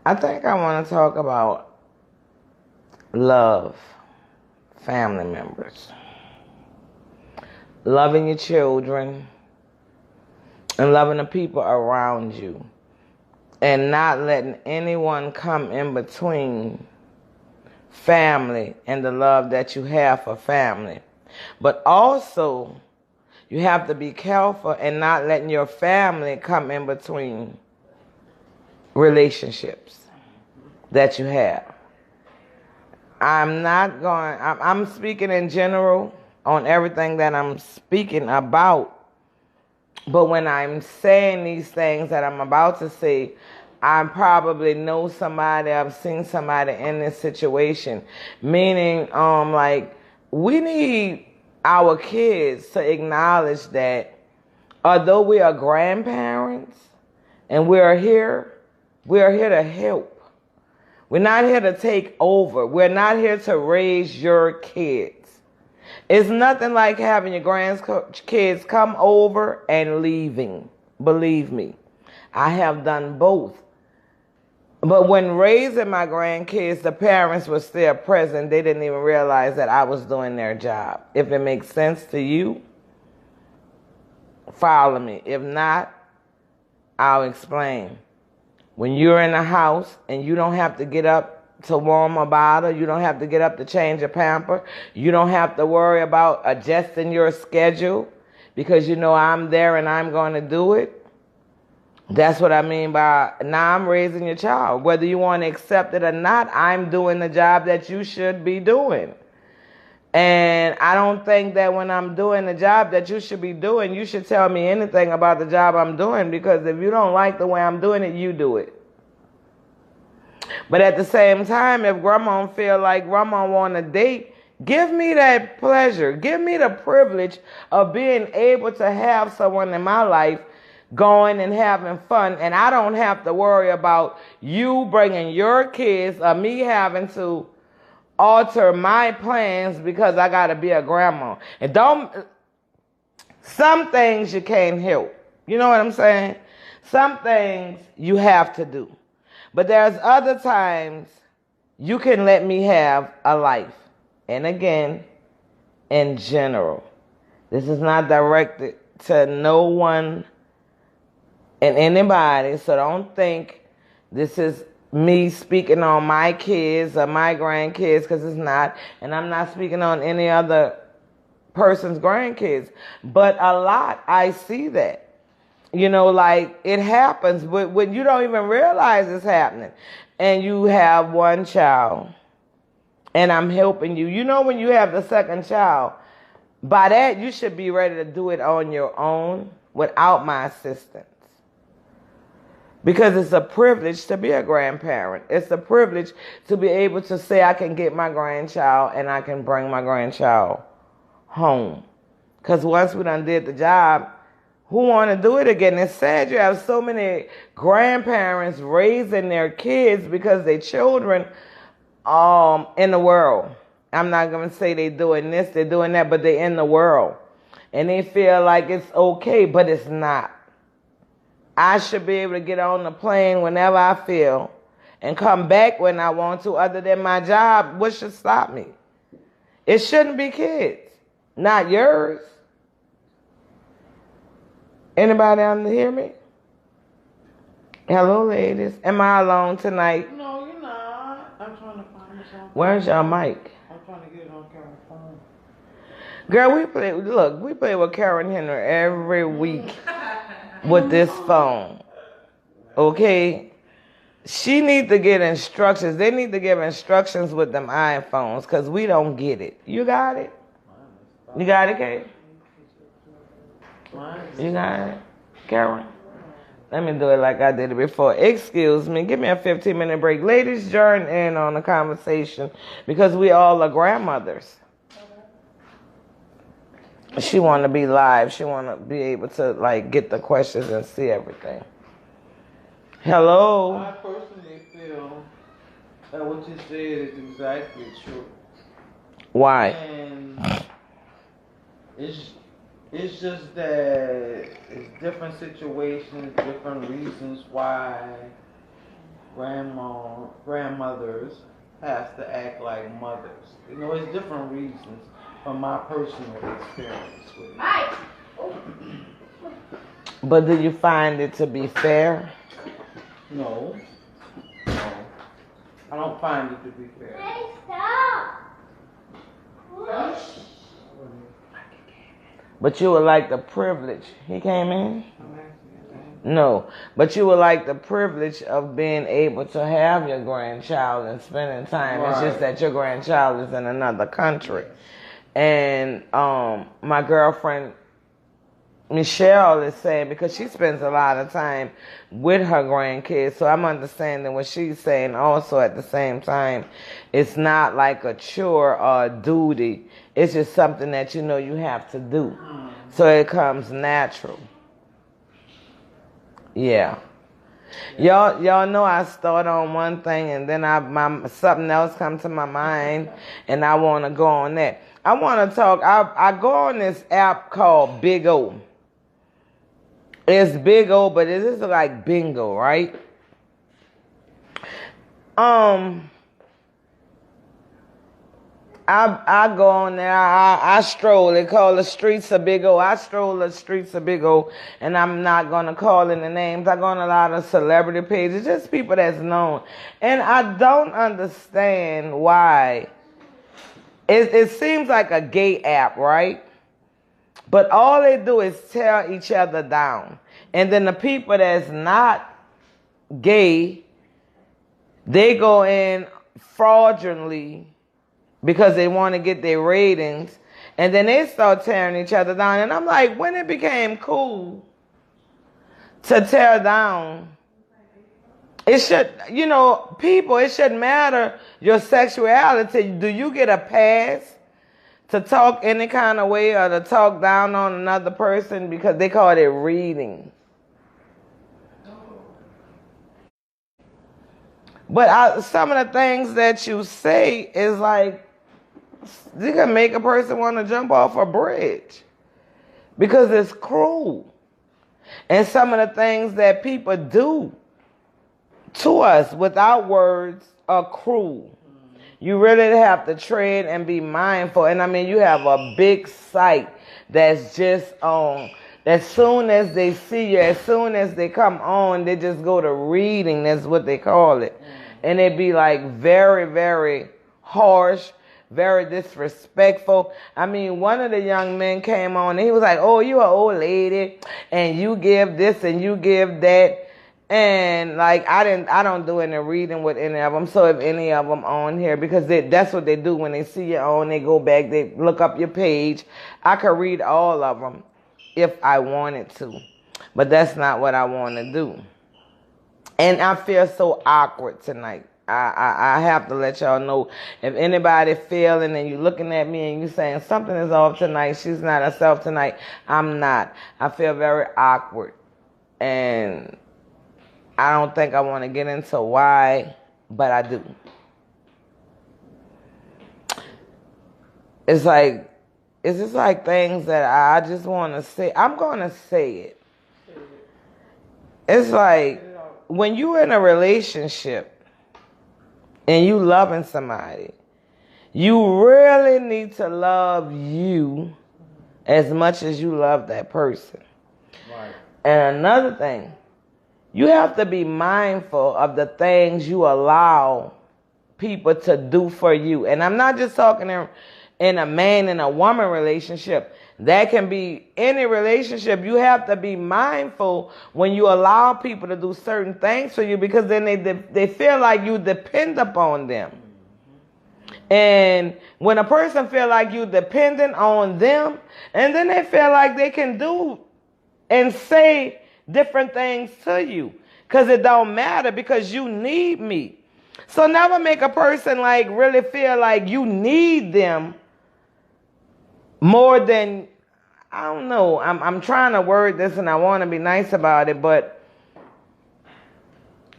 I think I want to talk about love, family members, loving your children, and loving the people around you, and not letting anyone come in between family and the love that you have for family. But also, you have to be careful and not letting your family come in between relationships that you have. I'm speaking in general on everything that I'm speaking about. But when I'm saying these things that I'm about to say, I probably know somebody, I've seen somebody in this situation. Meaning, like, we need our kids to acknowledge that although we are grandparents and we are here to help. We're not here to take over. We're not here to raise your kids. It's nothing like having your grandkids come over and leaving. Believe me, I have done both. But when raising my grandkids, the parents were still present. They didn't even realize that I was doing their job. If it makes sense to you, follow me. If not, I'll explain. When you're in the house and you don't have to get up to warm a bottle, you don't have to get up to change a pamper, you don't have to worry about adjusting your schedule because you know I'm there and I'm going to do it. That's what I mean by now I'm raising your child. Whether you want to accept it or not, I'm doing the job that you should be doing. And I don't think that when I'm doing the job that you should be doing, you should tell me anything about the job I'm doing, because if you don't like the way I'm doing it, you do it. But at the same time, if grandma feel like grandma want a date, give me that pleasure. Give me the privilege of being able to have someone in my life going and having fun, and I don't have to worry about you bringing your kids or me having to alter my plans because I got to be a grandma. And some things you can't help. You know what I'm saying? Some things you have to do. But there's other times you can let me have a life. And again, in general, this is not directed to no one and anybody, so don't think this is me speaking on my kids or my grandkids, because it's not. And I'm not speaking on any other person's grandkids. But a lot, I see that. You know, like it happens when you don't even realize it's happening. And you have one child and I'm helping you. You know, when you have the second child, by that you should be ready to do it on your own without my assistance. Because it's a privilege to be a grandparent. It's a privilege to be able to say I can get my grandchild and I can bring my grandchild home. Because once we done did the job, who want to do it again? It's sad you have so many grandparents raising their kids because their children in the world. I'm not going to say they're doing this, they're doing that, but they're in the world. And they feel like it's okay, but it's not. I should be able to get on the plane whenever I feel and come back when I want to. Other than my job, what should stop me? It shouldn't be kids, not yours. Anybody out there hear me? Hello, ladies. Am I alone tonight? No, you're not. I'm trying to find something. Where's your mic? I'm trying to get it on Karen's phone. Girl, we play with Karen Henry every week with this phone. Okay? She needs to get instructions. They need to give instructions with them iPhones because we don't get it. You got it? You got it, Kate? You got it, Karen? Let me do it like I did it before. Excuse me. Give me a 15-minute break. Ladies, join in on the conversation because we all are grandmothers. She want to be live. She want to be able to like get the questions and see everything. Hello. I personally feel that what you said is exactly true. Why? And it's just that it's different situations, different reasons why grandmothers has to act like mothers. You know, it's different reasons from my personal experience with it. But do you find it to be fair? No. No. I don't find it to be fair. But you would like the privilege. He came in? No. But you would like the privilege of being able to have your grandchild and spending time. Right. It's just that your grandchild is in another country. And my girlfriend Michelle is saying, because she spends a lot of time with her grandkids, so I'm understanding what she's saying also at the same time. It's not like a chore or a duty. It's just something that you know you have to do. So it comes natural. Yeah. Y'all know I start on one thing and then something else comes to my mind and I want to go on that. I want to talk, I go on this app called Big O. It's Big O, but it is like bingo, right? I go on there, I stroll. They call the streets of Big O. I stroll the streets of Big O, and I'm not going to call in the names. I go on a lot of celebrity pages, just people that's known. And I don't understand why. It seems like a gay app, right? But all they do is tear each other down. And then the people that's not gay, they go in fraudulently because they want to get their ratings. And then they start tearing each other down. And I'm like, when it became cool to tear down, it should, you know, people, it shouldn't matter your sexuality. Do you get a pass to talk any kind of way or to talk down on another person because they call it reading? But some of the things that you say is like, you can make a person want to jump off a bridge because it's cruel. And some of the things that people do to us without words are cruel. You really have to tread and be mindful. And I mean, you have a big site that's just on. As soon as they see you, as soon as they come on, they just go to reading. That's what they call it. And it be like very, very harsh, very disrespectful. I mean, one of the young men came on and he was like, oh, you an old lady and you give this and you give that. And like, I don't do any reading with any of them. So if any of them on here, because that's what they do when they see you on, they go back, they look up your page. I could read all of them if I wanted to, but that's not what I want to do. And I feel so awkward tonight. I have to let y'all know, if anybody feeling and you looking at me and you saying something is off tonight, she's not herself tonight, I'm not. I feel very awkward. And I don't think I want to get into why, but I do. It's just like things that I just want to say. I'm going to say it. It's like when you're in a relationship and you loving somebody, you really need to love you as much as you love that person. Right. And another thing, you have to be mindful of the things you allow people to do for you. And I'm not just talking in a man and a woman relationship. That can be any relationship. You have to be mindful when you allow people to do certain things for you, because then they feel like you depend upon them. And when a person feel like you dependent on them, and then they feel like they can do and say different things to you, because it don't matter, because you need me. So never make a person like really feel like you need them more than, I don't know, I'm trying to word this and I want to be nice about it, but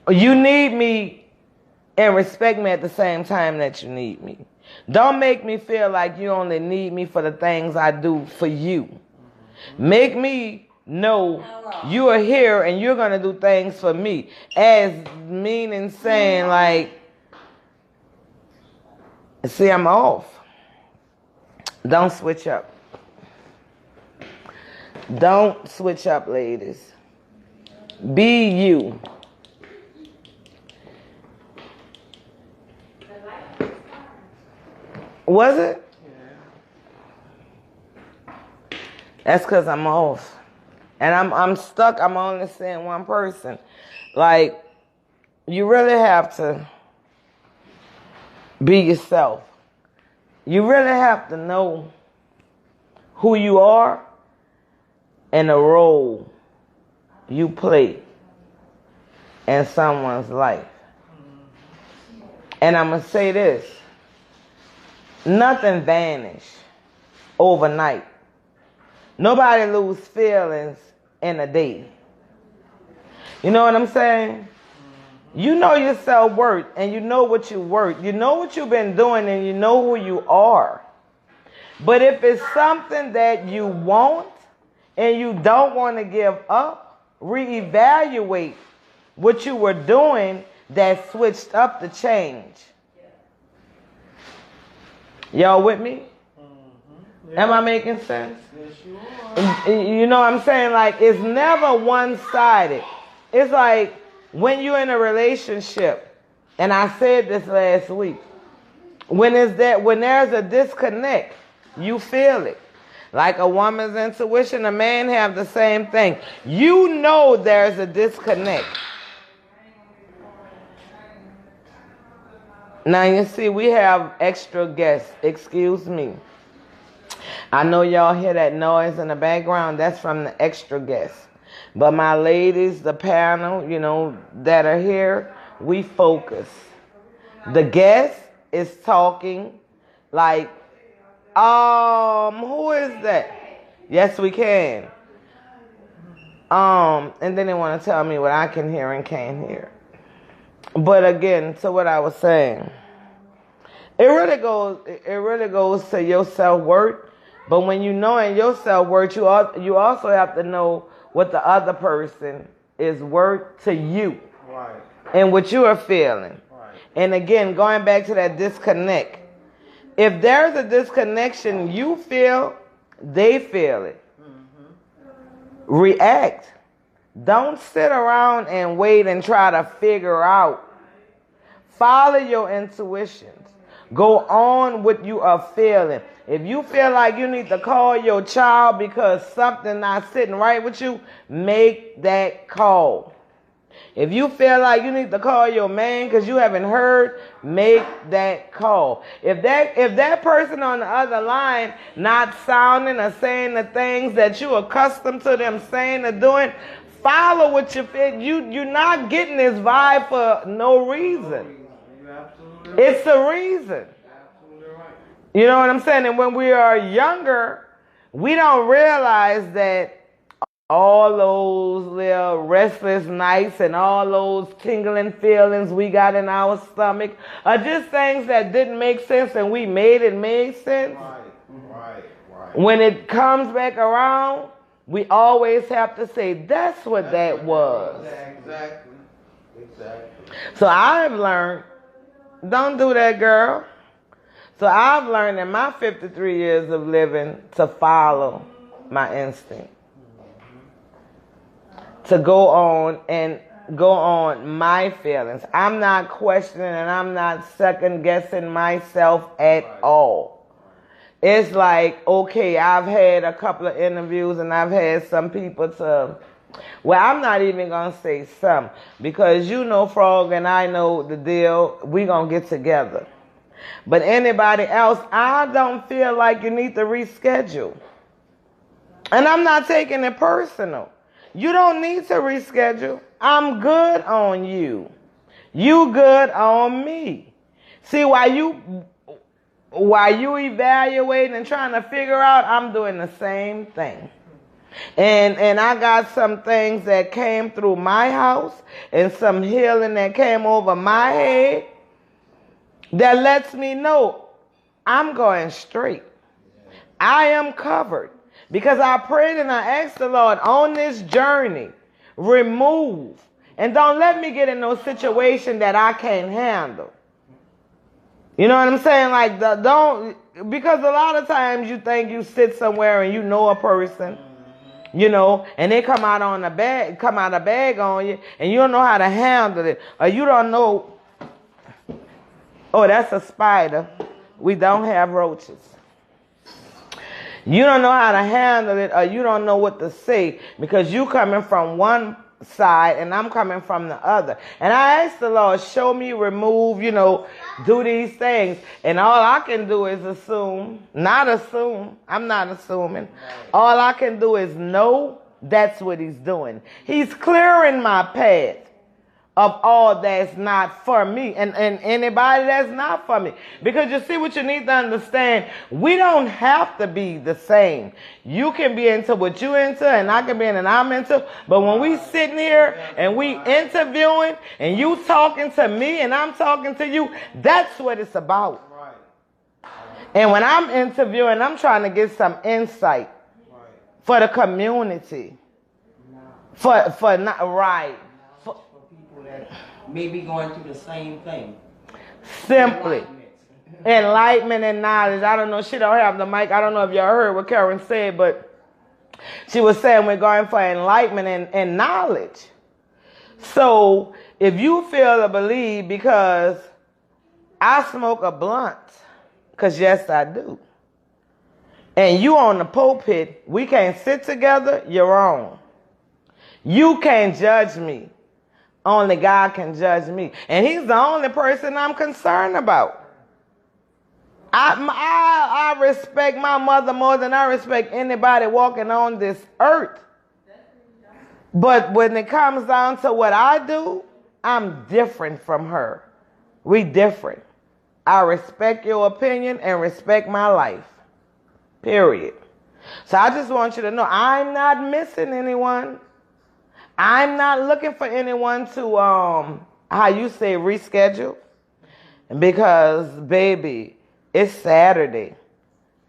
you need me and respect me at the same time that you need me. Don't make me feel like you only need me for the things I do for you. Make me no, you are here and you're going to do things for me. As meaning saying like, see, I'm off. Don't switch up. Don't switch up, ladies. Be you. Was it? Yeah. That's because I'm off. And I'm stuck. I'm only seeing one person. Like, you really have to be yourself. You really have to know who you are and the role you play in someone's life. And I'm going to say this. Nothing vanished overnight. Nobody lose feelings in a day. You know what I'm saying? You know your self-worth and you know what you're worth. You know what you've been doing and you know who you are. But if it's something that you want and you don't want to give up, reevaluate what you were doing that switched up the change. Y'all with me? Yeah. Am I making sense? Yes, you are. You know what I'm saying? Like, it's never one-sided. It's like when you're in a relationship, and I said this last week, when there's a disconnect, you feel it. Like a woman's intuition, a man have the same thing. You know there's a disconnect. Now you see, we have extra guests. Excuse me. I know y'all hear that noise in the background. That's from the extra guests. But my ladies, the panel, you know, that are here, we focus. The guest is talking like, who is that? Yes, we can. And then they want to tell me what I can hear and can't hear. But again, to what I was saying, it really goes to your self-worth. But when you know in your self-worth, you also have to know what the other person is worth to you. Right. And what you are feeling. Right. And again, going back to that disconnect. If there's a disconnection, you feel, they feel it. Mm-hmm. React. Don't sit around and wait and try to figure out. Follow your intuitions. Go on what you are feeling. If you feel like you need to call your child because something not sitting right with you, make that call. If you feel like you need to call your man because you haven't heard, make that call. If that person on the other line not sounding or saying the things that you're accustomed to them saying or doing, follow what you feel. You're not getting this vibe for no reason. It's the reason. You know what I'm saying? And when we are younger, we don't realize that all those little restless nights and all those tingling feelings we got in our stomach are just things that didn't make sense and we made it make sense. Right. When it comes back around, we always have to say, that's what that was. Exactly. So I've learned, don't do that, girl. So I've learned in my 53 years of living to follow my instinct. To go on my feelings. I'm not questioning and I'm not second guessing myself at all. It's like, okay, I've had a couple of interviews and I've had some people well, I'm not even going to say some, because you know Frog and I know the deal. We're going to get together. But anybody else, I don't feel like you need to reschedule. And I'm not taking it personal. You don't need to reschedule. I'm good on you. You good on me. See, while you evaluating and trying to figure out, I'm doing the same thing. And I got some things that came through my house and some healing that came over my head that lets me know I'm going straight. I am covered. Because I prayed and I asked the Lord on this journey, remove. And don't let me get in no situation that I can't handle. You know what I'm saying? Like, because a lot of times you think you sit somewhere and you know a person, you know, and they come out a bag on you, and you don't know how to handle it. Or you don't know, oh, that's a spider. We don't have roaches. You don't know how to handle it, or you don't know what to say, because you coming from one side and I'm coming from the other. And I asked the Lord, show me, remove, you know, do these things. And all I can do is assume, not assume. I'm not assuming. All I can do is know that's what he's doing. He's clearing my path of all that's not for me and anybody that's not for me. Because you see, what you need to understand, we don't have to be the same. You can be into what you into and I can be in and I'm into. But when we sitting here and we interviewing and you talking to me and I'm talking to you, that's what it's about. And when I'm interviewing, I'm trying to get some insight for the community. For not right. Maybe going through the same thing. Simply. Enlightenment and knowledge. I don't know. She don't have the mic. I don't know if y'all heard what Karen said, but she was saying we're going for enlightenment and knowledge. So if you feel or believe because I smoke a blunt, because yes, I do, and you on the pulpit, we can't sit together, you're wrong. You can't judge me. Only God can judge me. And he's the only person I'm concerned about. I respect my mother more than I respect anybody walking on this earth. But when it comes down to what I do, I'm different from her. We different. I respect your opinion and respect my life. Period. So I just want you to know I'm not missing anyone. I'm not looking for anyone to, how you say, reschedule. Because, baby, it's Saturday.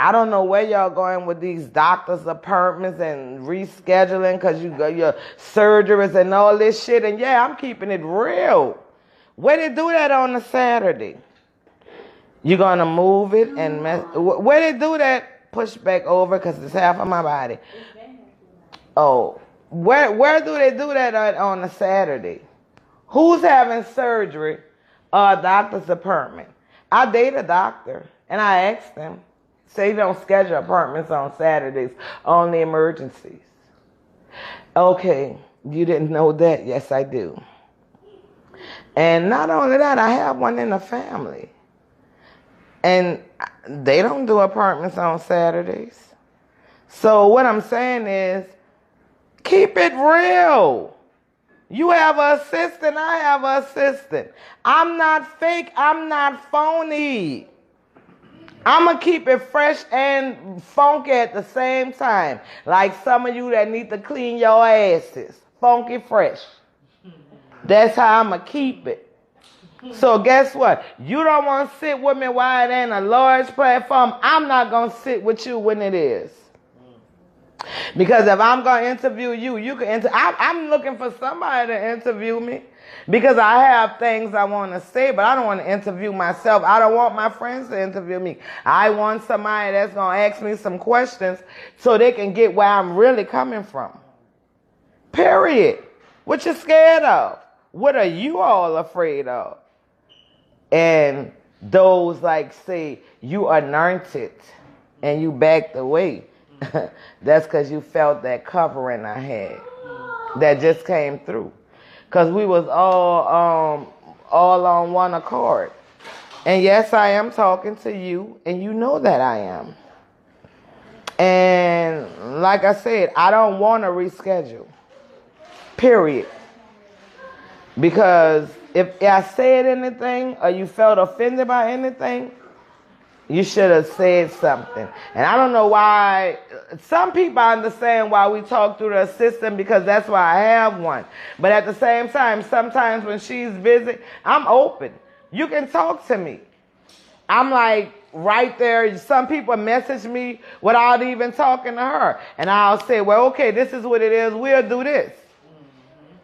I don't know where y'all going with these doctor's appointments and rescheduling because you got your surgeries and all this shit. And, yeah, I'm keeping it real. Where they do that on a Saturday? You going to move it and where they do that? Push back over because it's half of my body. Oh. Where do they do that on a Saturday? Who's having surgery or a doctor's appointment? I date a doctor, and I asked them, say they don't schedule appointments on Saturdays, only emergencies. Okay, you didn't know that? Yes, I do. And not only that, I have one in the family. And they don't do appointments on Saturdays. So what I'm saying is, keep it real. You have an assistant, I have an assistant. I'm not fake, I'm not phony. I'm going to keep it fresh and funky at the same time. Like some of you that need to clean your asses. Funky fresh. That's how I'm going to keep it. So guess what? You don't want to sit with me while it ain't a large platform. I'm not going to sit with you when it is. Because if I'm going to interview you, you can I'm looking for somebody to interview me because I have things I want to say, but I don't want to interview myself. I don't want my friends to interview me. I want somebody that's going to ask me some questions so they can get where I'm really coming from. Period. What you scared of? What are you all afraid of? And those like say you anointed and you backed away. That's because you felt that covering I had that just came through. Because we was all on one accord. And yes, I am talking to you, and you know that I am. And like I said, I don't want to reschedule. Period. Because if I said anything or you felt offended by anything, you should have said something. And I don't know why. Some people understand why we talk through the assistant because that's why I have one. But at the same time, sometimes when she's busy, I'm open. You can talk to me. I'm like, right there. Some people message me without even talking to her. And I'll say, well, okay, this is what it is. We'll do this.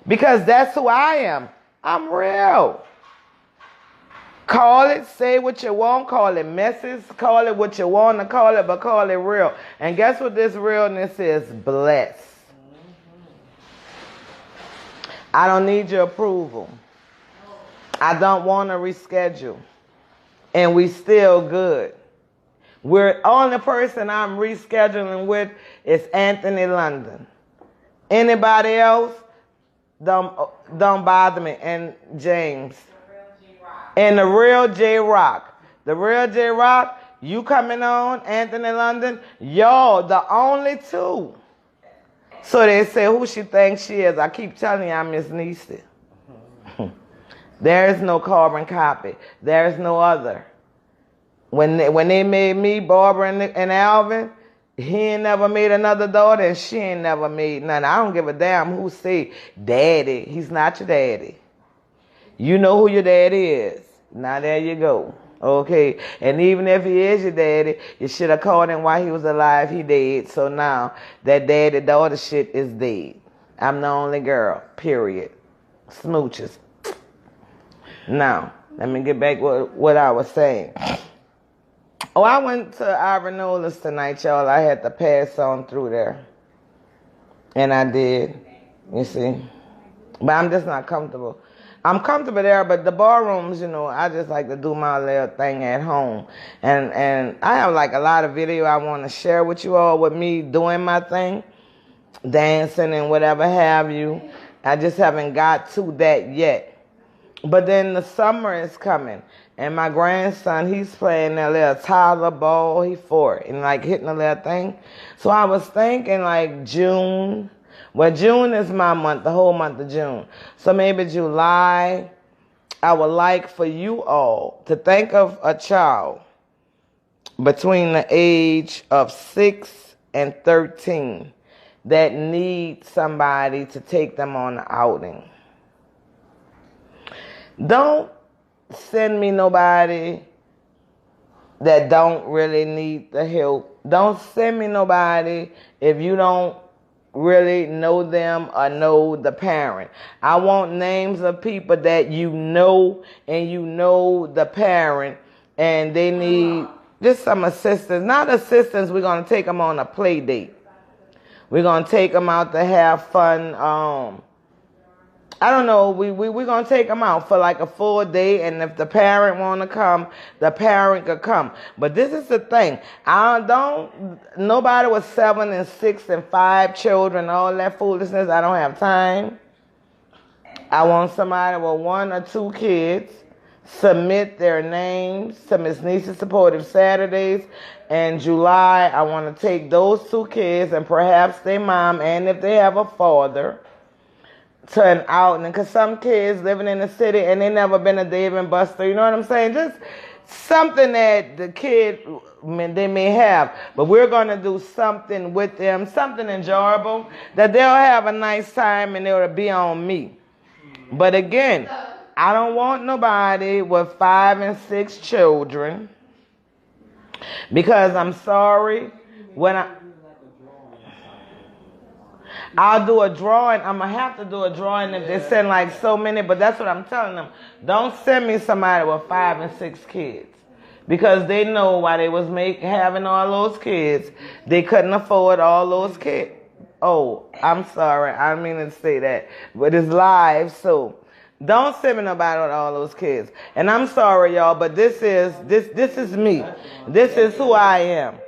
Because that's who I am. I'm real. Call it, say what you want, call it message, call it what you want to call it, but call it real. And guess what this realness is? Blessed. I don't need your approval. I don't want to reschedule. And we still good. We're only person I'm rescheduling with is Anthony London. Anybody else, don't bother me. And James. And the real J-Rock. The real J-Rock, you coming on, Anthony London, y'all the only two. So they say who she thinks she is. I keep telling you I'm Miss Nissie. There is no carbon copy. There is no other. When they made me, Barbara and Alvin, he ain't never made another daughter and she ain't never made none. I don't give a damn who say daddy. He's not your daddy. You know who your daddy is. Now there you go. Okay. And even if he is your daddy, you should have called him while he was alive. He dead. So now that daddy-daughter shit is dead. I'm the only girl. Period. Smooches. Now, let me get back to what I was saying. Oh, I went to Ivanola's tonight, y'all. I had to pass on through there. And I did. You see. But I'm just not comfortable. I'm comfortable there, but the ballrooms, you know, I just like to do my little thing at home. And I have like a lot of video I want to share with you all with me doing my thing. Dancing and whatever have you. I just haven't got to that yet. But then the summer is coming. And my grandson, he's playing that little toddler ball. He's 4 and like hitting a little thing. So I was thinking like June. Well, June is my month, the whole month of June. So maybe July, I would like for you all to think of a child between the age of 6 and 13 that needs somebody to take them on an outing. Don't send me nobody that don't really need the help. Don't send me nobody if you don't really know them or know the parent. I want names of people that you know and you know the parent and they need just some assistance. Not assistance, we're going to take them on a play date. We're going to take them out to have fun. I don't know, we're going to take them out for like a full day, and if the parent want to come, the parent could come. But this is the thing. Nobody with 7 and 6 and 5 children, all that foolishness, I don't have time. I want somebody with 1 or 2 kids, submit their names to Miss Nissie Supportive Saturdays. In July, I want to take those 2 kids and perhaps their mom, and if they have a father, to an outing, because some kids living in the city and they never been a Dave and Buster, you know what I'm saying? Just something that the kid, they may have, but we're going to do something with them, something enjoyable, that they'll have a nice time and it'll be on me. But again, I don't want nobody with 5 and 6 children, because I'm sorry, I'll do a drawing. I'm going to have to do a drawing if they send like so many, but that's what I'm telling them. Don't send me somebody with 5 and 6 kids, because they know why they was having all those kids. They couldn't afford all those kids. Oh, I'm sorry. I didn't mean to say that, but it's live, so don't send me nobody with all those kids. And I'm sorry, y'all, but this is me. This is who I am.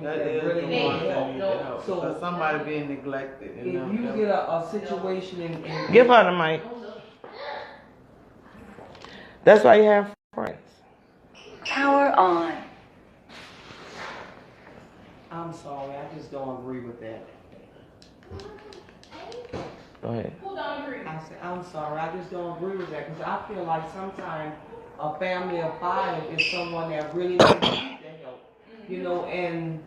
That is really the one that need help. So somebody being neglected. If you get a situation in give her the mic. That's why you have friends. Power on. I'm sorry, I just don't agree with that. Go ahead. Who don't agree? I said, I'm sorry, I just don't agree with that, because I feel like sometimes a family of 5 is someone that really needs the help. You know, and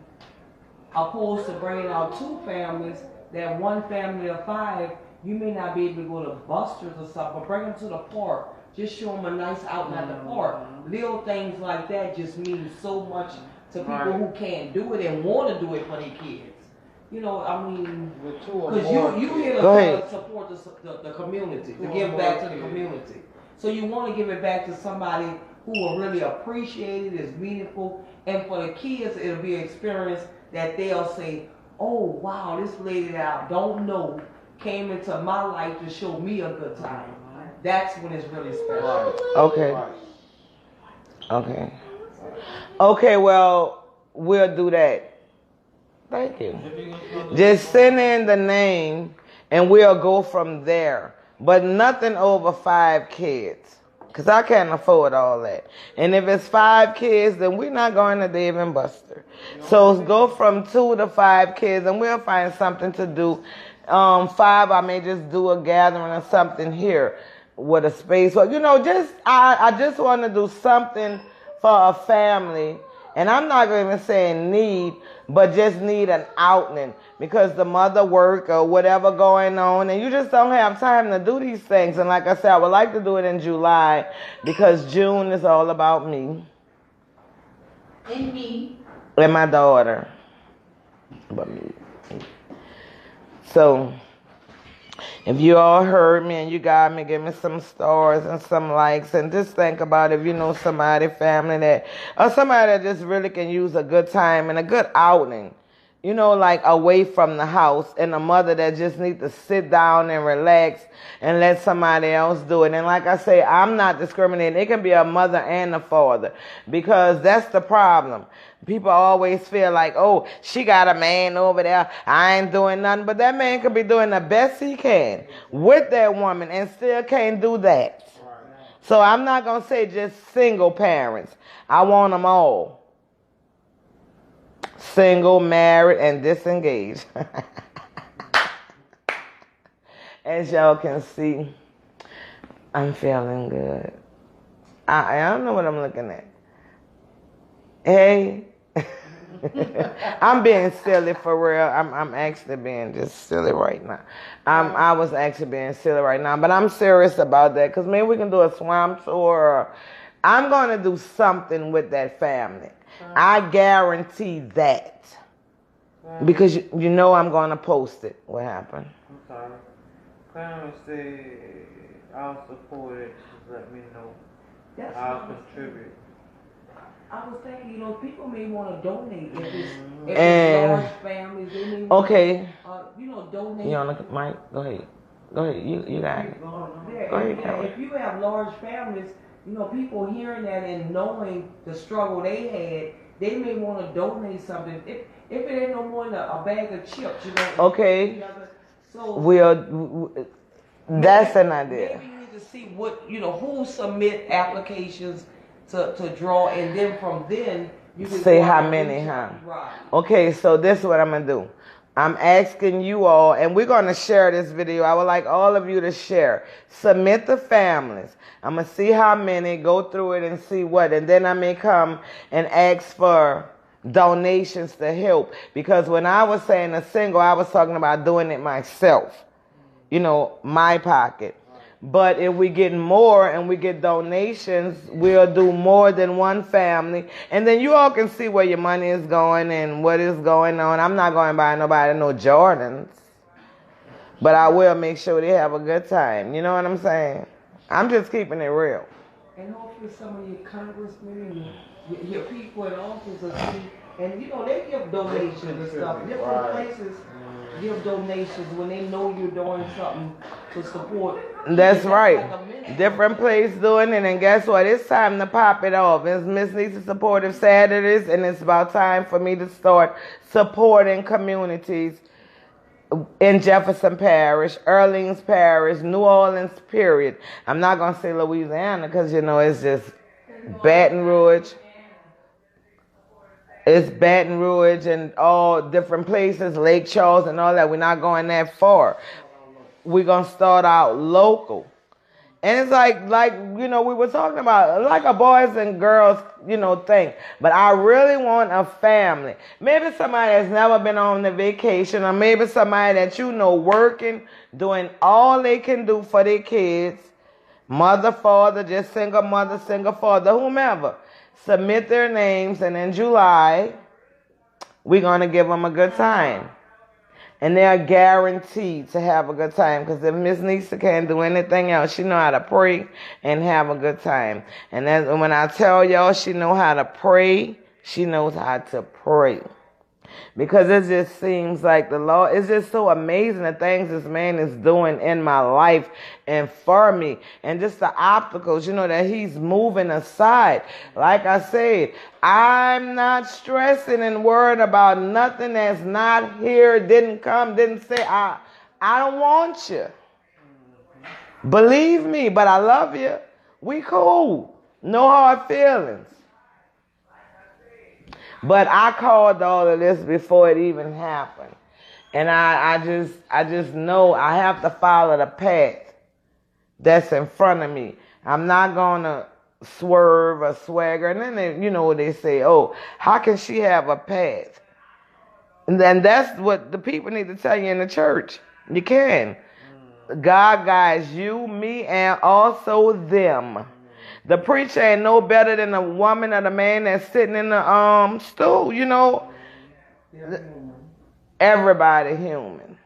opposed to bringing out 2 families, that one family of 5, you may not be able to go to Buster's or something, but bring them to the park. Just show them a nice outing at the park. Little things like that just mean so much to people who can't do it and want to do it for their kids. You know, I mean, because you here to support the community, to give back to the community. So you want to give it back to somebody who will really appreciate it, is meaningful, and for the kids, it'll be an experience that they'll say, oh, wow, this lady that I don't know came into my life to show me a good time. That's when it's really special. Okay. Okay. Okay, well, we'll do that. Thank you. Just send in the name and we'll go from there. But nothing over 5 kids. Because I can't afford all that. And if it's 5 kids, then we're not going to Dave and Buster. So go from 2 to 5 kids and we'll find something to do. 5, I may just do a gathering or something here with a space. Well, you know, I just want to do something for a family. And I'm not even saying need, but just need an outing because the mother work or whatever going on, and you just don't have time to do these things. And like I said, I would like to do it in July because June is all about me. And me. And my daughter. But me. So, if you all heard me and you got me, give me some stars and some likes. And just think about if you know somebody, family that, or somebody that just really can use a good time and a good outing. You know, like away from the house. And a mother that just needs to sit down and relax and let somebody else do it. And like I say, I'm not discriminating. It can be a mother and a father. Because that's the problem. People always feel like, oh, she got a man over there. I ain't doing nothing. But that man could be doing the best he can with that woman and still can't do that. So I'm not going to say just single parents. I want them all. Single, married, and disengaged. As y'all can see, I'm feeling good. I don't know what I'm looking at. Hey. I'm being silly for real. I'm actually being just silly right now. I was actually being silly right now, but I'm serious about that because maybe we can do a swamp tour. Or I'm going to do something with that family. I guarantee that. Because you know I'm going to post it. What happened? I'm sorry. Parents say I'll support it. Just let me know. I'll contribute. I was thinking, you know, people may want to donate if it's large families. They may want you know, donate. You on the mic? Go ahead. Go ahead. You got it. Go ahead, if you have large families, you know, people hearing that and knowing the struggle they had, they may want to donate something. If it ain't no more than a bag of chips, you know. Okay. So that's an idea. Maybe you need to see what, you know, who submit applications to draw, and then from then you can say how many, huh? Right. Okay, so this is what I'm gonna do. I'm asking you all, and we're gonna share this video. I would like all of you to share. Submit the families. I'm gonna see how many, go through it and see what, and then I may come and ask for donations to help. Because when I was saying a single, I was talking about doing it myself. You know, my pocket. But if we get more and we get donations, we'll do more than one family. And then you all can see where your money is going and what is going on. I'm not going to buy nobody no Jordans. But I will make sure they have a good time. You know what I'm saying? I'm just keeping it real. And hopefully some of your congressmen and your people in office will see. And, you know, they give donations and stuff. Different places give donations when they know you're doing something to support. That's right. Like different place doing it, and guess what? It's time to pop it off. It's Miss Nissie Supportive Saturdays, and it's about time for me to start supporting communities in Jefferson Parish, Orleans Parish, New Orleans, period. I'm not going to say Louisiana because, you know, it's just Baton Rouge. It's Baton Rouge and all different places, Lake Charles and all that. We're not going that far. We're going to start out local. And it's like, you know, we were talking about, like a boys and girls, you know, thing. But I really want a family. Maybe somebody that's never been on a vacation, or maybe somebody that you know working, doing all they can do for their kids. Mother, father, just single mother, single father, whomever. Submit their names, and in July, we're going to give them a good time. And they're guaranteed to have a good time, because if Miss Nissie can't do anything else, she know how to pray and have a good time. And that's, when I tell y'all she know how to pray, she knows how to pray. Because it just seems like the Lord, it's just so amazing the things this man is doing in my life and for me. And just the obstacles, that he's moving aside. Like I said, I'm not stressing and worried about nothing that's not here, didn't come, didn't say, I don't want you. Believe me, but I love you. We cool. No hard feelings. But I called all of this before it even happened. And I just know I have to follow the path that's in front of me. I'm not going to swerve or swagger. And then they say, oh, how can she have a path? And then that's what the people need to tell you in the church. You can. God guides you, me, and also them. The preacher ain't no better than the woman or the man that's sitting in the stool, Everybody human.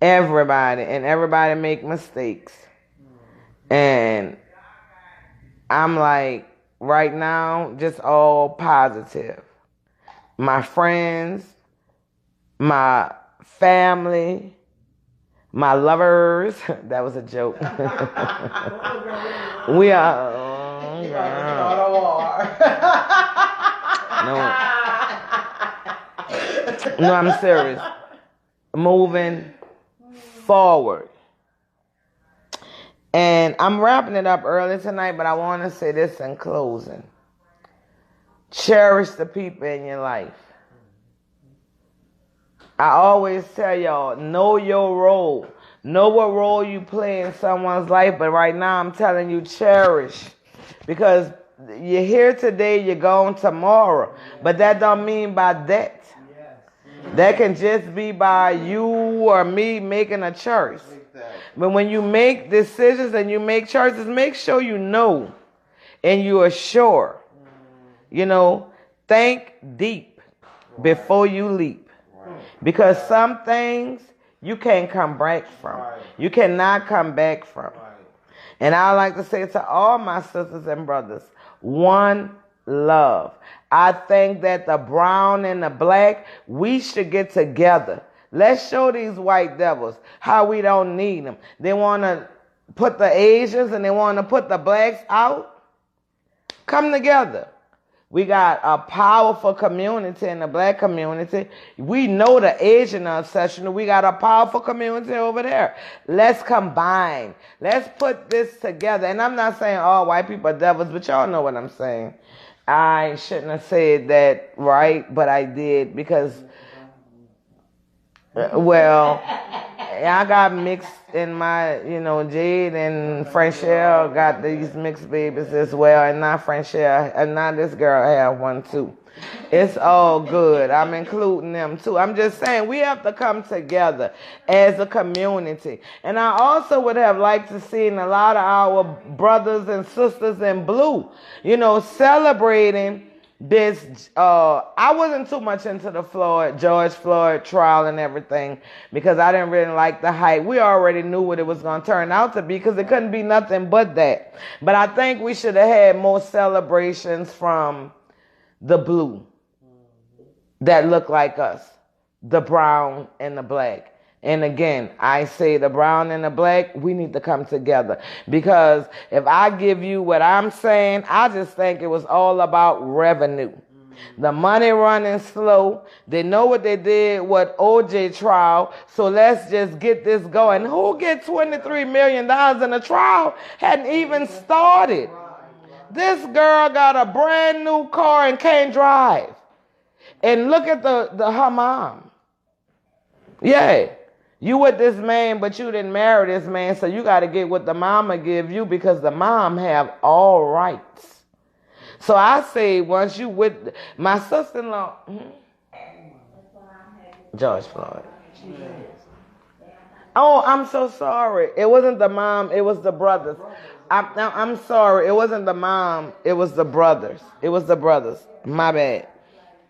Everybody. And everybody make mistakes. And I'm like, right now, just all positive. My friends, my family, my lovers. That was a joke. We are. Oh, no, I'm serious. Moving forward. And I'm wrapping it up early tonight, but I want to say this in closing. Cherish the people in your life. I always tell y'all, know your role. Know what role you play in someone's life, but right now I'm telling you, cherish. Because you're here today, you're gone tomorrow. But that don't mean by that. That can just be by you or me making a choice. But when you make decisions and you make choices, make sure you know and you are sure. Think deep before you leap. Because some things you can't come back from. You cannot come back from. And I like to say to all my sisters and brothers, one love. I think that the brown and the black, we should get together. Let's show these white devils how we don't need them. They want to put the Asians and they want to put the blacks out. Come together. We got a powerful community in the black community. We know the Asian are exceptional. We got a powerful community over there. Let's combine. Let's put this together. And I'm not saying all white people are devils, but y'all know what I'm saying. I shouldn't have said that right, but I did because, I got mixed in my, Jade and Franchelle got these mixed babies as well, and not Franchelle, and now this girl have one too. It's all good. I'm including them too. I'm just saying we have to come together as a community. And I also would have liked to see a lot of our brothers and sisters in blue, celebrating this. I wasn't too much into the George Floyd trial and everything because I didn't really like the hype. We already knew what it was going to turn out to be because it couldn't be nothing but that. But I think we should have had more celebrations from the blue that look like us, the brown and the black. And again, I say the brown and the black, we need to come together. Because if I give you what I'm saying, I just think it was all about revenue. The money running slow. They know what they did with OJ trial. So let's just get this going. Who get $23 million in a trial? Hadn't even started. This girl got a brand new car and can't drive. And look at her mom. Yeah. You with this man, but you didn't marry this man, so you got to get what the mama give you because the mom have all rights. So I say once you with my sister-in-law, George Floyd. Oh, I'm so sorry. It wasn't the mom. It was the brothers. I'm sorry. It wasn't the mom. It was the brothers. It was the brothers. My bad.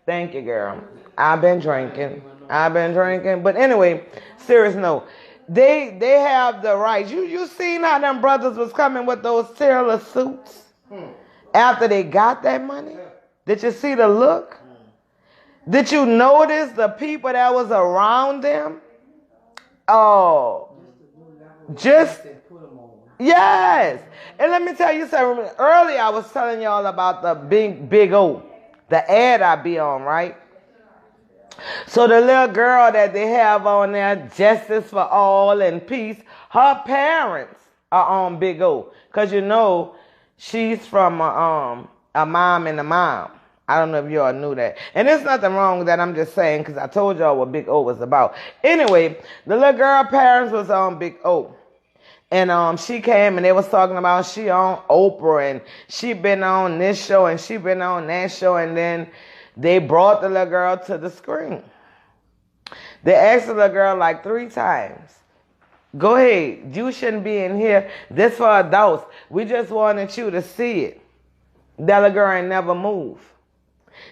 Thank you, girl. I've been drinking. But anyway, serious note. They have the rights. You seen how them brothers was coming with those tailor suits after they got that money? Did you see the look? Did you notice the people that was around them? Oh, just yes. And let me tell you something. Earlier I was telling y'all about the big O, the ad I be on, right? So the little girl that they have on there, Justice for All and Peace, her parents are on Big O. Because you know, she's from a mom and a mom. I don't know if y'all knew that. And there's nothing wrong with that. I'm just saying because I told y'all what Big O was about. Anyway, the little girl parents was on Big O. And she came and they was talking about she on Oprah and she been on this show and she been on that show. And then they brought the little girl to the screen. They asked the little girl like 3 times, go ahead, you shouldn't be in here. This for adults. We just wanted you to see it. That little girl ain't never moved.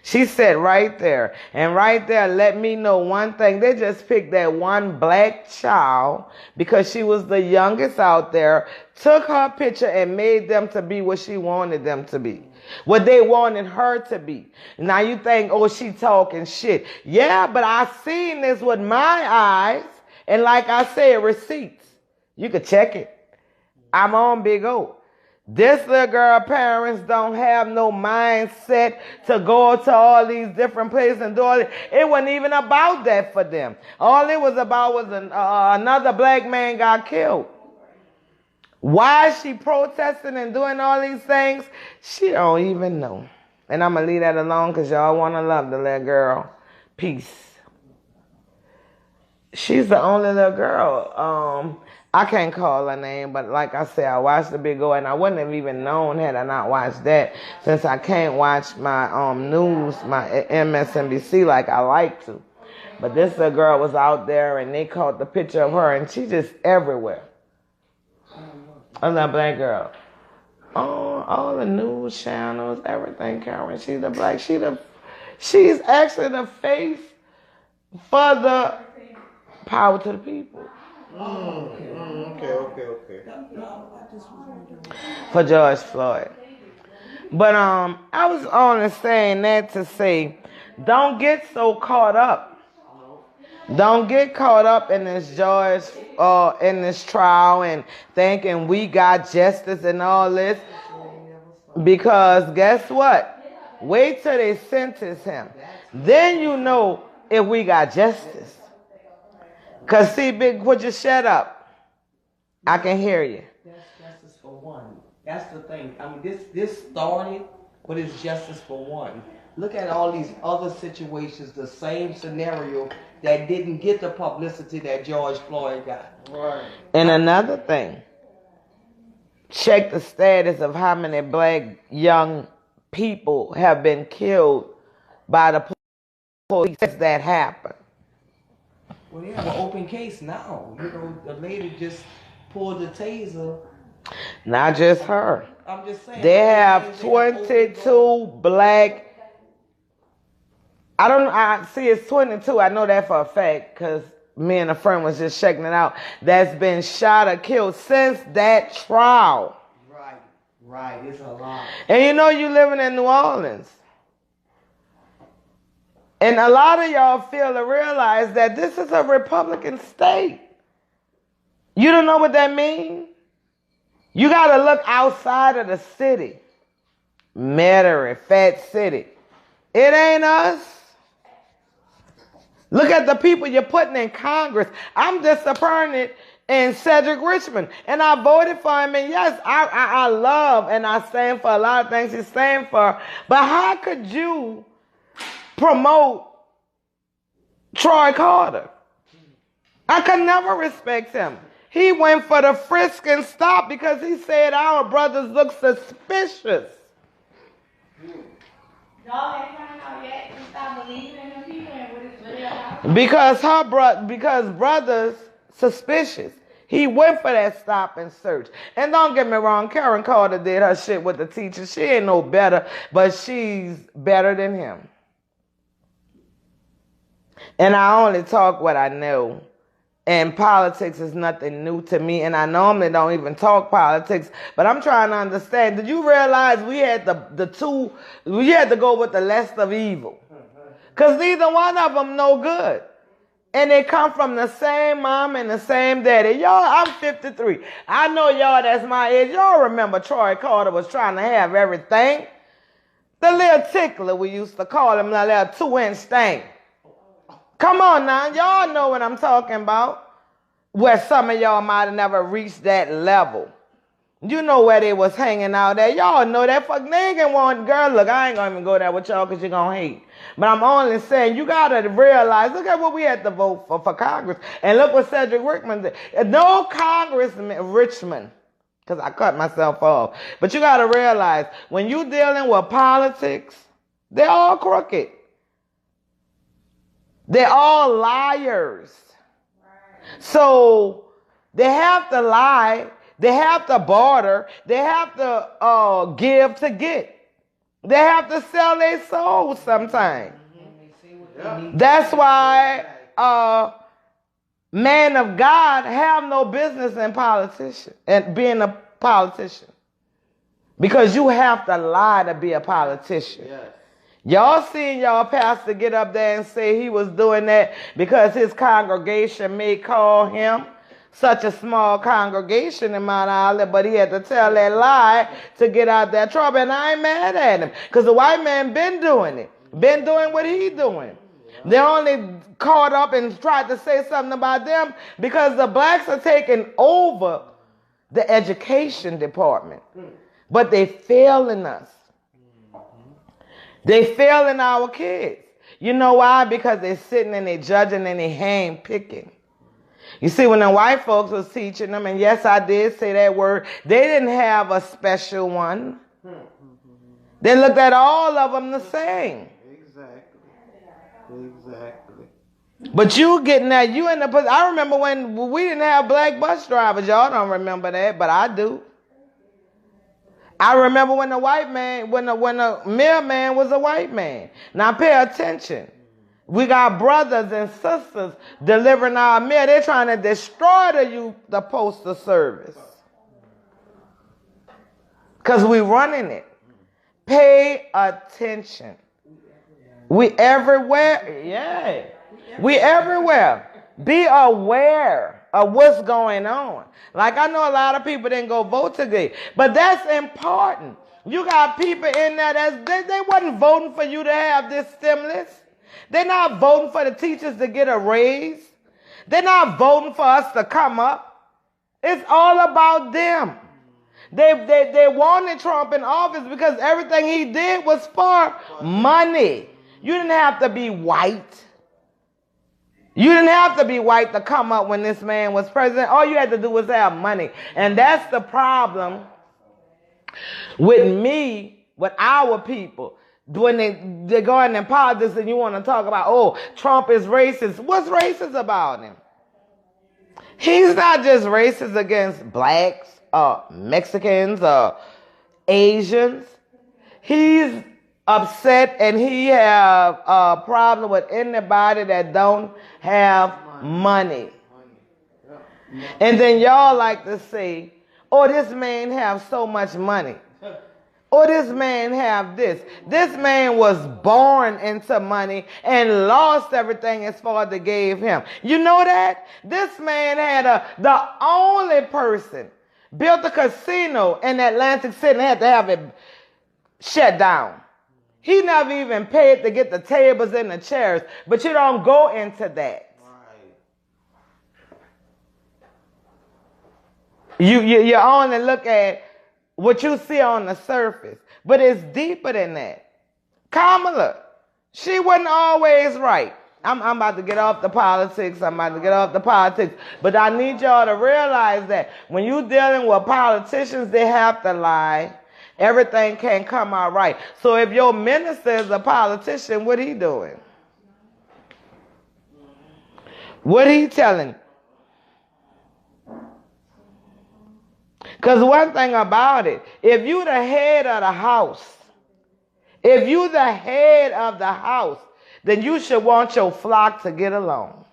She said right there, and right there let me know one thing. They just picked that one black child because she was the youngest out there, took her picture and made them to be what she wanted them to be, what they wanted her to be. Now you think, oh, she talking shit. Yeah, but I seen this with my eyes, and like I said, receipts. You could check it. I'm on Big O. This little girl parents don't have no mindset to go to all these different places and do all it. It wasn't even about that for them. All it was about was another black man got killed. Why is she protesting and doing all these things? She don't even know. And I'm going to leave that alone because y'all want to love the little girl. Peace. She's the only little girl. I can't call her name, but like I said, I watched the Big O, and I wouldn't have even known had I not watched that, since I can't watch my news, my MSNBC like I like to. But this little girl was out there, and they caught the picture of her, and she's just everywhere. Another black girl. Oh, all the news channels, everything, Karen. She's the black. She's actually the face for the power to the people. Okay. For George Floyd. But I was only saying that to say, don't get so caught up. Don't get caught up in this in this trial and thinking we got justice and all this. Because guess what? Wait till they sentence him. Then you know if we got justice. Because see, Big, would you shut up? I can hear you. That's justice for one. That's the thing. I mean, this started, but it's justice for one. Look at all these other situations, the same scenario that didn't get the publicity that George Floyd got. Right. And another thing, check the status of how many black young people have been killed by the police that happened. Well, they have an open case now. You know, the lady just pulled the taser. Not just her. I'm just saying. They have 22 black. I see it's 22. I know that for a fact because me and a friend was just checking it out. That's been shot or killed since that trial. Right. It's a lot. And you know you living in New Orleans. And a lot of y'all fail to realize that this is a Republican state. You don't know what that means? You got to look outside of the city. Metairie, Fat City. It ain't us. Look at the people you're putting in Congress. I'm disappointed in Cedric Richmond. And I voted for him. And yes, I love and I stand for a lot of things he stands for. But how could you promote Troy Carter? I could never respect him. He went for the frisk and stop because he said our brothers look suspicious. Y'all ain't found out yet to stop believing in them people and what it's real about? Because brothers suspicious. He went for that stop and search. And don't get me wrong, Karen Carter did her shit with the teacher. She ain't no better, but she's better than him. And I only talk what I know. And politics is nothing new to me. And I normally don't even talk politics. But I'm trying to understand. Did you realize we had we had to go with the less of evil? Because neither one of them no good. And they come from the same mom and the same daddy. Y'all, I'm 53. I know y'all that's my age. Y'all remember Troy Carter was trying to have everything. The little tickler we used to call him, the little 2-inch thing. Come on now, y'all know what I'm talking about. Where some of y'all might have never reached that level. You know where they was hanging out at. Y'all know that fuck nigga want girl. Look, I ain't gonna even go there with y'all because you're gonna hate. But I'm only saying you gotta realize, look at what we had to vote for Congress. And look what Cedric Rickman did. No Congressman, Richmond, because I cut myself off. But you gotta realize, when you dealing with politics, they're all crooked. They're all liars. So they have to lie. They have to barter. They have to give to get. They have to sell their souls sometimes. That's why man of God have no business in politician and being a politician. Because you have to lie to be a politician. Yes. Y'all seen y'all pastor get up there and say he was doing that because his congregation may call him. Such a small congregation in Mount Olive, but he had to tell that lie to get out that trouble. And I ain't mad at him, because the white man been doing it, been doing what he doing. They only caught up and tried to say something about them because the blacks are taking over the education department. But they failing us. They failing our kids. You know why? Because they're sitting and they judging and they hand picking. You see, when the white folks was teaching them, and yes, I did say that word, they didn't have a special one. They looked at all of them the same. Exactly. But you getting that, you in the, I remember when we didn't have black bus drivers. Y'all don't remember that, but I do. I remember when the white man, when the mailman was a white man. Now pay attention. We got brothers and sisters delivering our mail. They're trying to destroy the postal service. Because we're running it. Pay attention. We everywhere. Yeah. We everywhere. Be aware of what's going on. Like I know a lot of people didn't go vote today. But that's important. You got people in there they wasn't voting for you to have this stimulus. They're not voting for the teachers to get a raise. They're not voting for us to come up. It's all about them. They wanted Trump in office because everything he did was for money. You didn't have to be white. You didn't have to be white to come up when this man was president. All you had to do was have money. And that's the problem with me, with our people. When they're going in politics and you want to talk about, oh, Trump is racist. What's racist about him? He's not just racist against blacks or Mexicans or Asians. He's upset and he have a problem with anybody that don't have money. And then y'all like to say, oh, this man have so much money. Oh, this man have this. This man was born into money and lost everything as far as they gave him. You know that? This man had the only person built a casino in Atlantic City and had to have it shut down. He never even paid to get the tables and the chairs, but you don't go into that. You only look at what you see on the surface, but it's deeper than that. Kamala, she wasn't always right. I'm about to get off the politics. But I need y'all to realize that when you're dealing with politicians, they have to lie. Everything can't come out right. So if your minister is a politician, what he doing? What he telling? Because one thing about it, if you the head of the house, if you the head of the house, then you should want your flock to get along.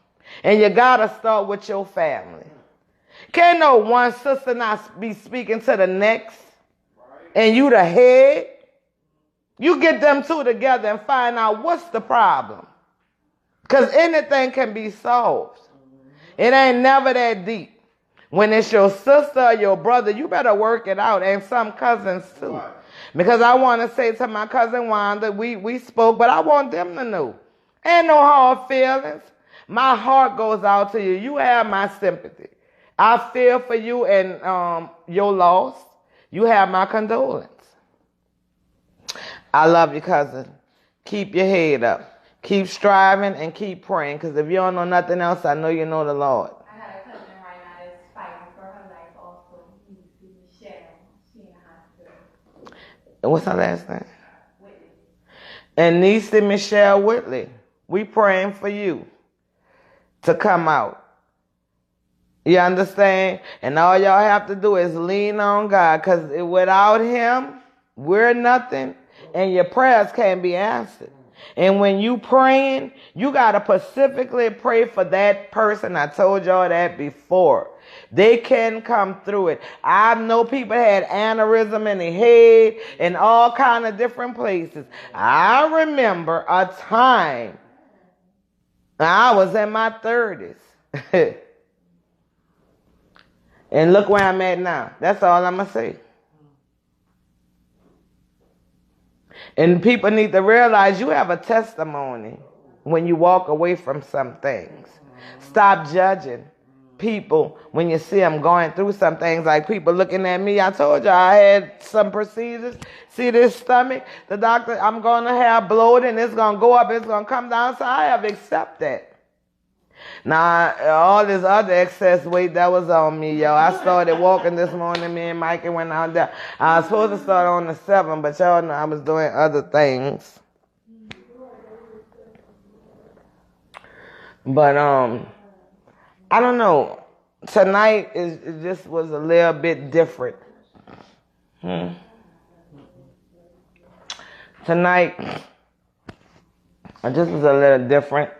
And you got to start with your family. Can't no one sister not be speaking to the next, and you the head. You get them two together and find out what's the problem. Because anything can be solved. It ain't never that deep. When it's your sister or your brother, you better work it out. And some cousins too. Right. Because I want to say to my cousin Wanda, we spoke, but I want them to know. Ain't no hard feelings. My heart goes out to you. You have my sympathy. I feel for you and your loss. You have my condolence. I love you, cousin. Keep your head up. Keep striving and keep praying. Because if you don't know nothing else, I know you know the Lord. I got a cousin right now that's fighting for her life also. Michelle. She in the hospital. What's her last name? Whitley. And Nissie Michelle Whitley. We praying for you to come out. You understand? And all y'all have to do is lean on God. Because without him, we're nothing. And your prayers can't be answered. And when you praying, you got to specifically pray for that person. I told y'all that before. They can come through it. I know people had aneurysm in the head and all kind of different places. I remember a time, I was in my 30s. And look where I'm at now. That's all I'm going to say. And people need to realize you have a testimony when you walk away from some things. Stop judging people when you see them going through some things, like people looking at me. I told you I had some procedures. See this stomach? The doctor, I'm going to have bloating. It's going to go up. It's going to come down. So I have accepted that. Now, all this other excess weight that was on me, yo. I started walking this morning. Me and Mikey went out there. I was supposed to start on the 7th, but y'all know I was doing other things. But, I don't know. Tonight, it just was a little bit different. Tonight, it just was a little different.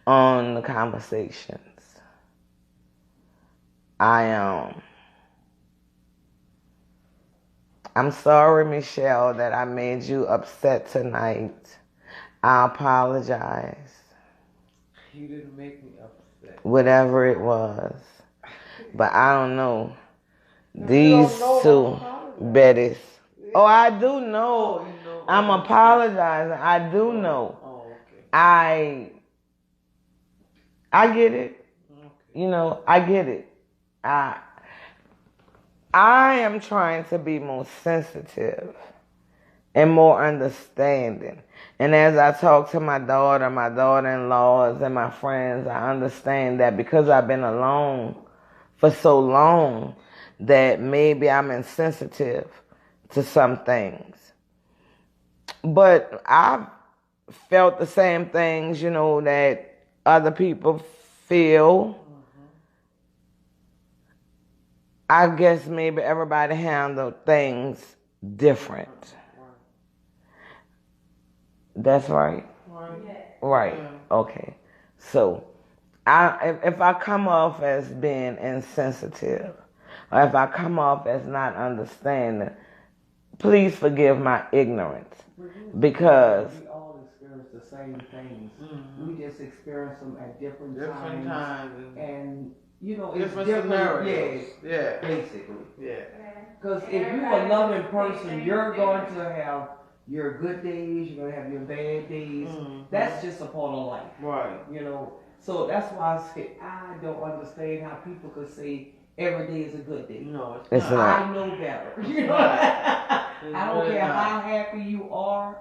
On the conversations. I'm sorry, Michelle, that I made you upset tonight. I apologize. You didn't make me upset. Whatever it was. But I don't know. These two Bettys. Oh, I do know. I'm apologizing. I do know. Oh, okay. I get it. Okay. You know, I get it. I am trying to be more sensitive and more understanding. And as I talk to my daughter-in-laws, and my friends, I understand that because I've been alone for so long that maybe I'm insensitive to some things. But I've felt the same things, you know, that other people feel. I guess maybe everybody handle things different. That's right? Right. Yeah. Okay. So, if I come off as being insensitive, or if I come off as not understanding, please forgive my ignorance. Because we all experience the same things. We just experience them at different times. And you know, it's different scenarios. Yeah. Basically. Yeah. Because if you're a loving person, you're going to have your good days, you're going to have your bad days. That's just a part of life. Right. You know, so that's why I say I don't understand how people could say every day is a good day. No, it's not. I know better. You know, I don't care how happy you are.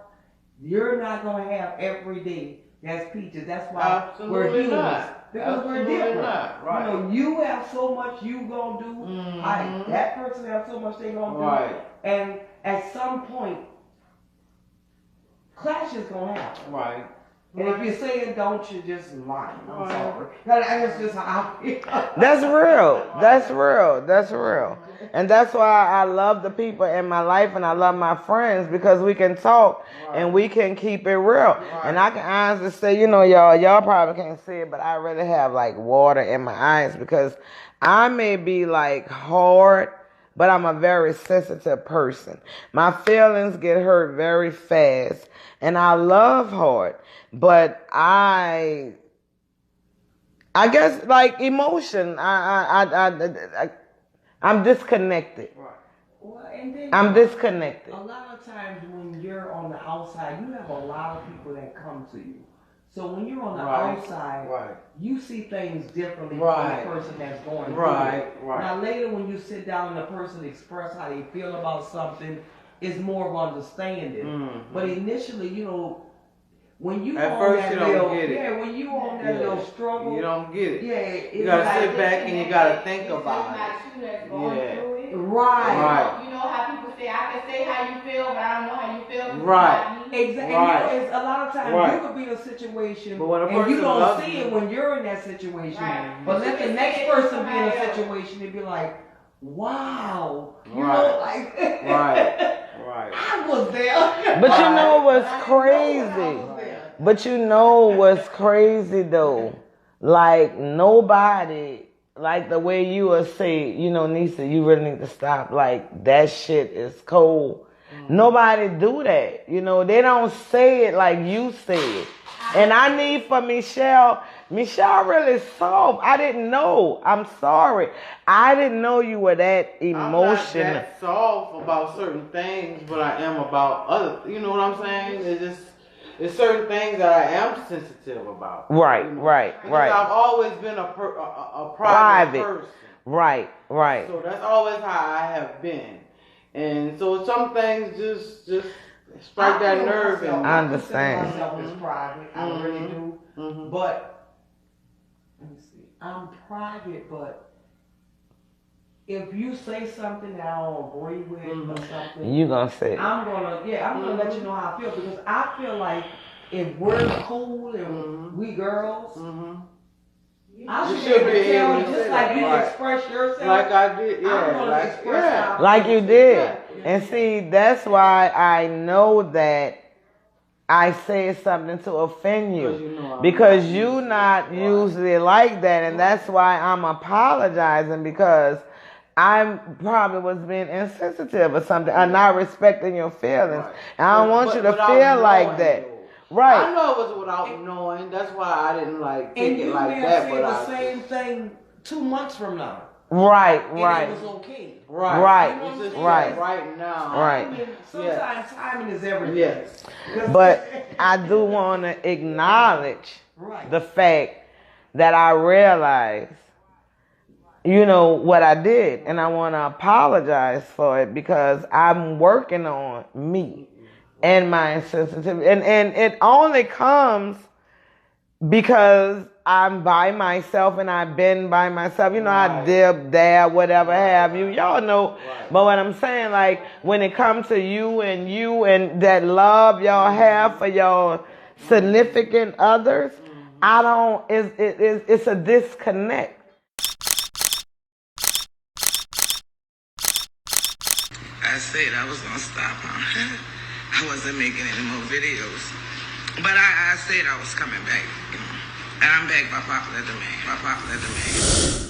You're not going to have every day that's peaches. That's why we're humans. Not. Because Absolutely we're different. Not. Right. You know, you have so much you gonna do. That person have so much they gonna do. Right. And at some point, clash is gonna happen. Right. And if you say it, don't, you just lying. I'm sorry. That's just how I feel. That's real. That's real. That's real. And that's why I love the people in my life and I love my friends, because we can talk and we can keep it real. And I can honestly say, you know, y'all probably can't see it, but I really have like water in my eyes, because I may be like hard, but I'm a very sensitive person. My feelings get hurt very fast, and I love hard. But I guess like emotion, I'm disconnected. Right. Well, and then I'm disconnected. A lot of times when you're on the outside, you have a lot of people that come to you. So when you're on the outside, you see things differently from the person that's going through it. Now later when you sit down and the person express how they feel about something, it's more of understanding. Mm-hmm. But initially, you know, when you at on first that you little, don't get it. Yeah, when you on that little struggle, you don't get it. Yeah, you gotta sit back and you gotta think about it. Right. You know how people say, I can say how you feel, but I don't know how you feel. Right. Exactly. And you know, it's a lot of times you could be in a situation and you don't see it when you're in that situation. Right. But let the next person be in a situation and be like, wow. You know, like I was there. But you know what's crazy? But you know what's crazy though? Like nobody, like the way you would say, you know, Nissie, you really need to stop. Like that shit is cold. Mm-hmm. Nobody do that. You know, they don't say it like you say it. And I need for Michelle really soft. I didn't know. I'm sorry. I didn't know you were that emotional. I'm not that soft about certain things, but I am about other. You know what I'm saying? It's certain things that I am sensitive about. Right, you know? right. I've always been a private person. Right. So that's always how I have been. And so some things just strike that nerve. And I understand. Myself is private. I really do. Mm-hmm. But let me see. I'm private, but if you say something that I don't agree with or something, you gonna say it. I'm gonna let you know how I feel, because I feel like if we're cool and we girls, I should be able to just like you express yourself. Like I did, like you did. And see, that's why I know that I said something to offend you, because you not usually like that, and that's why I'm apologizing, because I probably was being insensitive or something, or not respecting your feelings. And I don't want you to feel like that. Right. I know it was without knowing. That's why I didn't like take it like that. And you may say the same thing 2 months from now. Right. And it was okay. Right. You know right now. Right. Sometimes timing is everything. Yes. But I do want to acknowledge the fact that I realized, you know, what I did, and I want to apologize for it, because I'm working on me and my insensitivity, and it only comes because I'm by myself and I've been by myself. You know, I dib, dab, whatever have you. Y'all know. But what I'm saying, like, when it comes to you and that love y'all have for your significant others, it's a disconnect. I said I was going to stop. I wasn't making any more videos. But I said I was coming back, you know. And I'm back by popular demand.